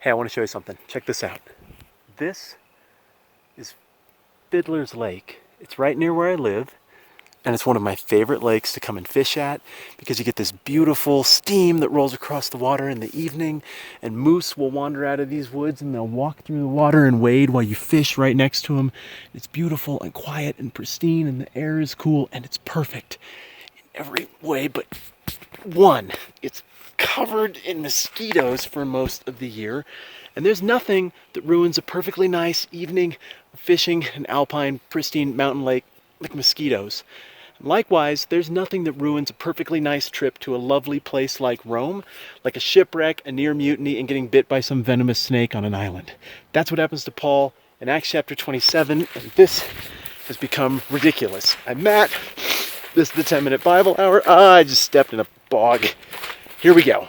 Hey, I want to show you something. Check this out. This is Fiddler's Lake. It's right near where I live, and it's one of my favorite lakes to come and fish at because you get this beautiful steam that rolls across the water in the evening, and moose will wander out of these woods and they'll walk through the water and wade while you fish right next to them. It's beautiful and quiet and pristine, and the air is cool, and it's perfect in every way but one. It's covered in mosquitoes for most of the year, and there's nothing that ruins a perfectly nice evening of fishing an alpine, pristine mountain lake like mosquitoes. And likewise, there's nothing that ruins a perfectly nice trip to a lovely place like Rome, like a shipwreck, a near mutiny, and getting bit by some venomous snake on an island. That's what happens to Paul in Acts chapter 27, and this has become ridiculous. I'm Matt. This is the 10-minute Bible hour. I just stepped in a bog. Here we go.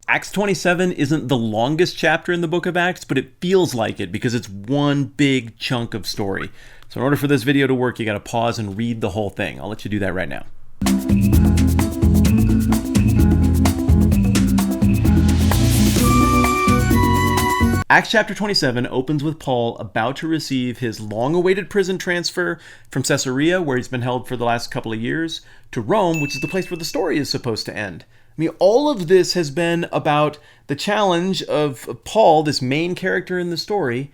Acts 27 isn't the longest chapter in the book of Acts, but it feels like it because it's one big chunk of story. So in order for this video to work, you got to pause and read the whole thing. I'll let you do that right now. Acts chapter 27 opens with Paul about to receive his long-awaited prison transfer from Caesarea, where he's been held for the last couple of years, to Rome, which is the place where the story is supposed to end. I mean, all of this has been about the challenge of Paul, this main character in the story,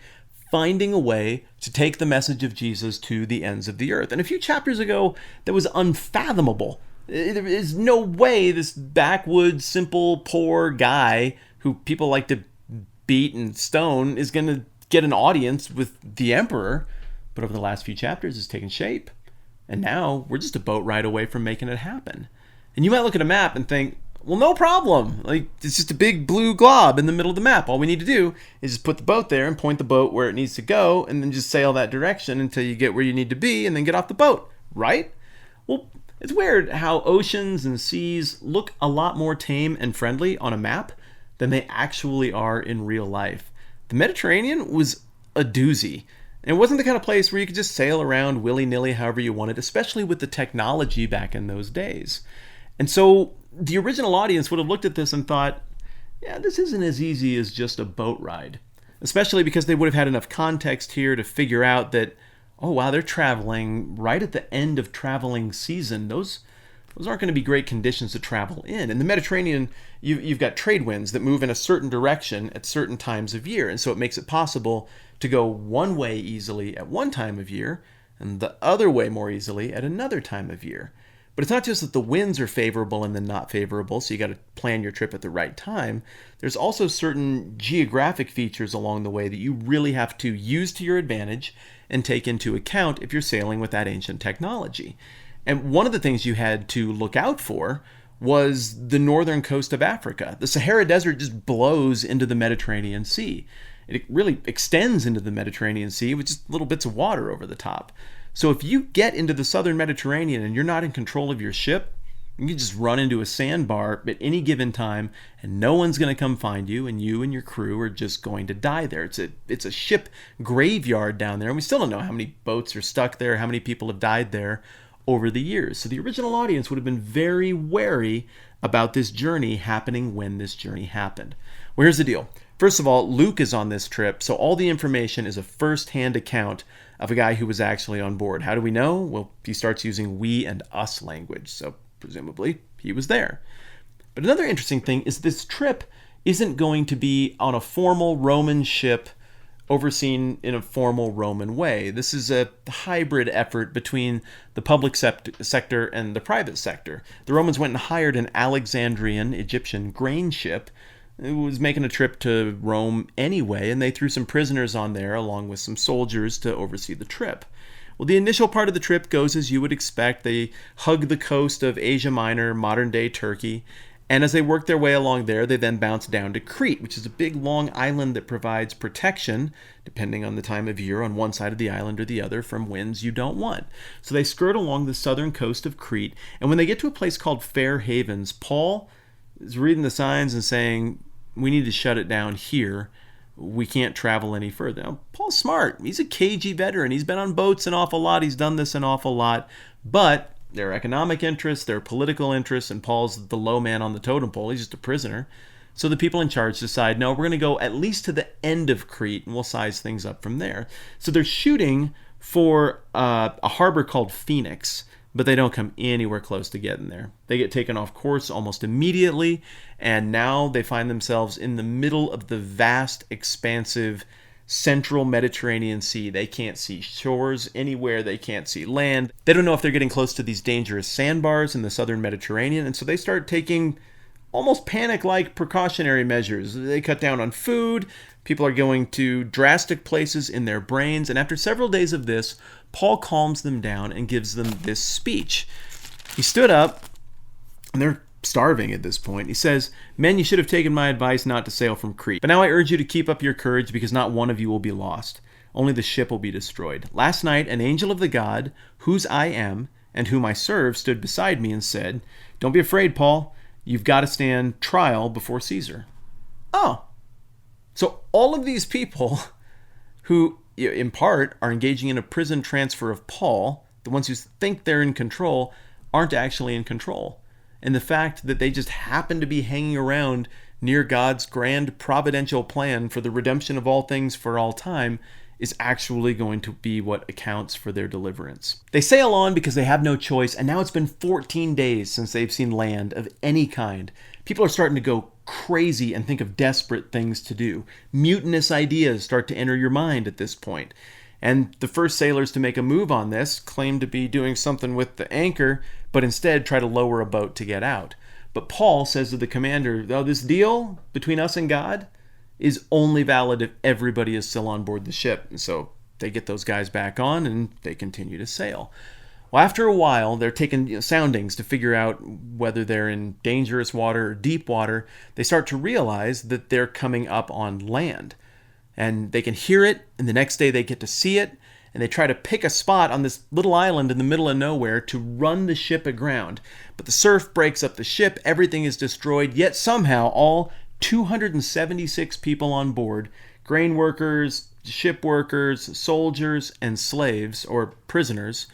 finding a way to take the message of Jesus to the ends of the earth. And a few chapters ago, that was unfathomable. There is no way this backwoods, simple, poor guy who people like to beat and stone is going to get an audience with the emperor. But over the last few chapters, it's taken shape. And now we're just a boat ride away from making it happen. And you might look at a map and think, well, no problem. Like, it's just a big blue glob in the middle of the map. All we need to do is just put the boat there and point the boat where it needs to go, and then just sail that direction until you get where you need to be, and then get off the boat, right? Well, it's weird how oceans and seas look a lot more tame and friendly on a map than they actually are in real life. The Mediterranean was a doozy. And it wasn't the kind of place where you could just sail around willy-nilly however you wanted, especially with the technology back in those days. And so the original audience would have looked at this and thought, yeah, this isn't as easy as just a boat ride. Especially because they would have had enough context here to figure out that, oh wow, they're traveling right at the end of traveling season. Those aren't going to be great conditions to travel in. In the Mediterranean, you've got trade winds that move in a certain direction at certain times of year. And so it makes it possible to go one way easily at one time of year and the other way more easily at another time of year. But it's not just that the winds are favorable and then not favorable, so you got to plan your trip at the right time. There's also certain geographic features along the way that you really have to use to your advantage and take into account if you're sailing with that ancient technology. And one of the things you had to look out for was the northern coast of Africa. The Sahara Desert just blows into the Mediterranean Sea. It really extends into the Mediterranean Sea with just little bits of water over the top. So if you get into the southern Mediterranean and you're not in control of your ship, you can just run into a sandbar at any given time and no one's going to come find you, and you and your crew are just going to die there. It's a ship graveyard down there, and we still don't know how many boats are stuck there, how many people have died there over the years. So the original audience would have been very wary about this journey happening when this journey happened. Well, here's the deal. First of all, Luke is on this trip, so all the information is a first-hand account of a guy who was actually on board. How do we know? Well, he starts using we and us language, so presumably he was there. But another interesting thing is this trip isn't going to be on a formal Roman ship overseen in a formal Roman way. This is a hybrid effort between the public sector and the private sector. The Romans went and hired an Alexandrian Egyptian grain ship. It was making a trip to Rome anyway, and they threw some prisoners on there along with some soldiers to oversee the trip. Well, the initial part of the trip goes as you would expect. They hug the coast of Asia Minor, modern-day Turkey, and as they work their way along there, they then bounce down to Crete, which is a big, long island that provides protection, depending on the time of year, on one side of the island or the other, from winds you don't want. So they skirt along the southern coast of Crete, and when they get to a place called Fair Havens, Paul is reading the signs and saying, we need to shut it down here. We can't travel any further. Now, Paul's smart. He's a cagey veteran. He's been on boats an awful lot. He's done this an awful lot. But there are economic interests, there are political interests, and Paul's the low man on the totem pole. He's just a prisoner. So the people in charge decide, no, we're going to go at least to the end of Crete and we'll size things up from there. So they're shooting for a harbor called Phoenix, but they don't come anywhere close to getting there. They get taken off course almost immediately, and now they find themselves in the middle of the vast, expansive central Mediterranean Sea. They can't see shores anywhere. They can't see land. They don't know if they're getting close to these dangerous sandbars in the southern Mediterranean, and so they start taking almost panic-like precautionary measures. They cut down on food. People are going to drastic places in their brains. And after several days of this, Paul calms them down and gives them this speech. He stood up, and they're starving at this point. He says, "Men, you should have taken my advice not to sail from Crete. But now I urge you to keep up your courage, because not one of you will be lost. Only the ship will be destroyed. Last night, an angel of the God, whose I am, and whom I serve, stood beside me and said, 'Don't be afraid, Paul. You've got to stand trial before Caesar.'" Oh. So all of these people who, in part, are engaging in a prison transfer of Paul, the ones who think they're in control, aren't actually in control. And the fact that they just happen to be hanging around near God's grand providential plan for the redemption of all things for all time is actually going to be what accounts for their deliverance. They sail on because they have no choice, and now it's been 14 days since they've seen land of any kind. People are starting to go crazy and think of desperate things to do. Mutinous ideas start to enter your mind at this point. And the first sailors to make a move on this claim to be doing something with the anchor, but instead try to lower a boat to get out. But Paul says to the commander, "Oh, this deal between us and God is only valid if everybody is still on board the ship." And so they get those guys back on and they continue to sail. Well, after a while, they're taking soundings to figure out whether they're in dangerous water or deep water. They start to realize that they're coming up on land. And they can hear it, and the next day they get to see it, and they try to pick a spot on this little island in the middle of nowhere to run the ship aground. But the surf breaks up the ship, everything is destroyed, yet somehow all 276 people on board, grain workers, ship workers, soldiers, and slaves, or prisoners,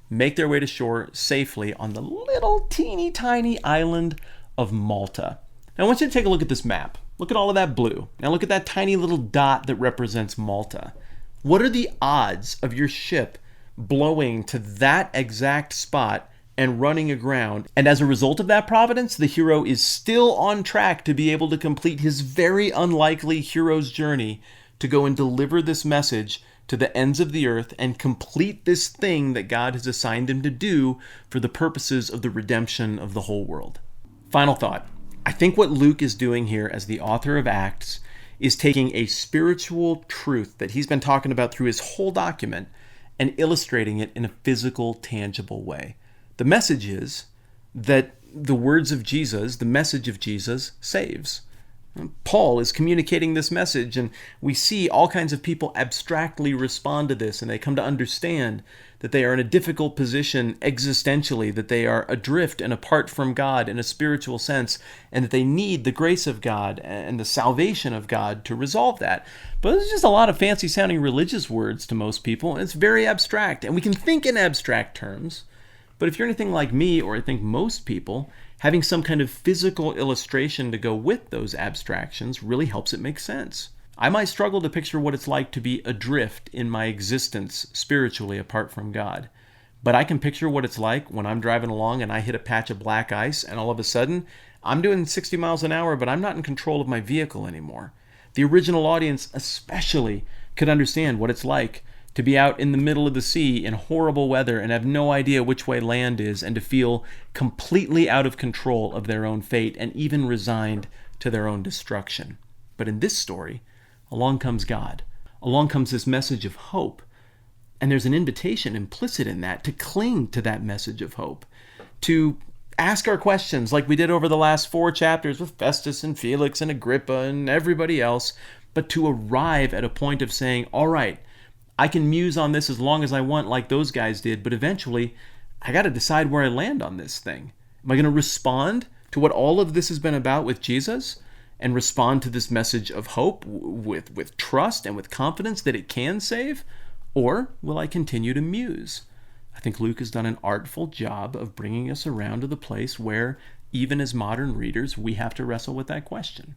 make their way to shore safely on the little teeny tiny island of Malta. Now I want you to take a look at this map. Look at all of that blue. Now look at that tiny little dot that represents Malta. What are the odds of your ship blowing to that exact spot and running aground? And as a result of that providence, the hero is still on track to be able to complete his very unlikely hero's journey to go and deliver this message to the ends of the earth and complete this thing that God has assigned him to do for the purposes of the redemption of the whole world. Final thought. I think what Luke is doing here as the author of Acts is taking a spiritual truth that he's been talking about through his whole document and illustrating it in a physical, tangible way. The message is that the words of Jesus, the message of Jesus, saves. Paul is communicating this message, and we see all kinds of people abstractly respond to this, and they come to understand that they are in a difficult position existentially, that they are adrift and apart from God in a spiritual sense, and that they need the grace of God and the salvation of God to resolve that. But it's just a lot of fancy sounding religious words to most people, and it's very abstract, and we can think in abstract terms. But if you're anything like me, or I think most people, having some kind of physical illustration to go with those abstractions really helps it make sense. I might struggle to picture what it's like to be adrift in my existence spiritually apart from God. But I can picture what it's like when I'm driving along and I hit a patch of black ice and all of a sudden I'm doing 60 miles an hour, but I'm not in control of my vehicle anymore. The original audience especially could understand what it's like to be out in the middle of the sea in horrible weather and have no idea which way land is, and to feel completely out of control of their own fate and even resigned to their own destruction. But in this story, along comes God. Along comes this message of hope. And there's an invitation implicit in that to cling to that message of hope, to ask our questions like we did over the last 4 chapters with Festus and Felix and Agrippa and everybody else, but to arrive at a point of saying, all right, I can muse on this as long as I want like those guys did, but eventually I got to decide where I land on this thing. Am I going to respond to what all of this has been about with Jesus and respond to this message of hope with trust and with confidence that it can save? Or will I continue to muse? I think Luke has done an artful job of bringing us around to the place where, even as modern readers, we have to wrestle with that question.